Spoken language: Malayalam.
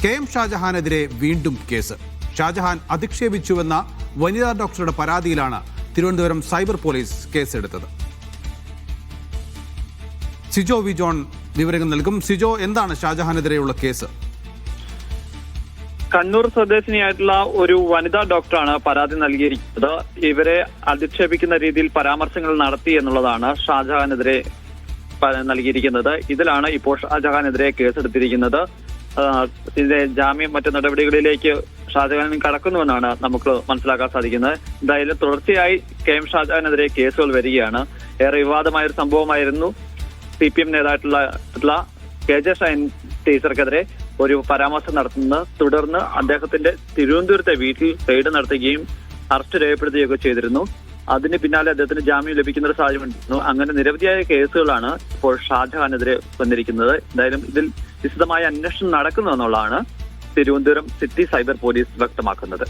KM ഷാജഹാനെതിരെ വീണ്ടും കേസ്. ഷാജഹാൻ അധിക്ഷേപിച്ചുവെന്ന വനിതാ ഡോക്ടറുടെ പരാതിയിലാണ് തിരുവനന്തപുരം സൈബർ പോലീസ് കേസെടുത്തത്. സിജോ വി ജോൺ വിവരങ്ങൾ നൽകും. സിജോ, എന്താണ് ഷാജഹാനെതിരെയുള്ള കേസ്? കണ്ണൂർ സ്വദേശിനിയായിട്ടുള്ള ഒരു വനിതാ ഡോക്ടറാണ് പരാതി നൽകിയിരിക്കുന്നത്. ഇവരെ അധിക്ഷേപിക്കുന്ന രീതിയിൽ പരാമർശങ്ങൾ നടത്തി എന്നുള്ളതാണ് ഷാജഹാനെതിരെ നൽകിയിരിക്കുന്നത്. ഇതിലാണ് ഇപ്പോൾ ഷാജഹാനെതിരെ കേസെടുത്തിരിക്കുന്നത്. ഇതിന്റെ ജാമ്യം മറ്റു നടപടികളിലേക്ക് ഷാജഹാൻ കടക്കുന്നുവെന്നാണ് നമുക്ക് മനസ്സിലാക്കാൻ സാധിക്കുന്നത്. എന്തായാലും തുടർച്ചയായി KM ഷാജഹാനെതിരെ കേസുകൾ വരികയാണ്. ഏറെ വിവാദമായ ഒരു സംഭവമായിരുന്നു CPM നേതായിട്ടുള്ള KJ ഷൈൻ ടീച്ചർക്കെതിരെ ഒരു പരാമർശം നടത്തുന്നത്. തുടർന്ന് അദ്ദേഹത്തിന്റെ തിരുവനന്തപുരത്തെ വീട്ടിൽ റെയ്ഡ് നടത്തുകയും അറസ്റ്റ് രേഖപ്പെടുത്തുകയൊക്കെ ചെയ്തിരുന്നു. അതിന് പിന്നാലെ അദ്ദേഹത്തിന് ജാമ്യം ലഭിക്കുന്ന ഒരു സാഹചര്യം ഉണ്ടായിരുന്നു. അങ്ങനെ നിരവധിയായ കേസുകളാണ് ഇപ്പോൾ ഷാജഹാനെതിരെ വന്നിരിക്കുന്നത്. എന്തായാലും ഇതിൽ വിശദമായ അന്വേഷണം നടക്കുന്നു എന്നുള്ളതാണ് തിരുവനന്തപുരം സിറ്റി സൈബർ പോലീസ് വ്യക്തമാക്കുന്നത്.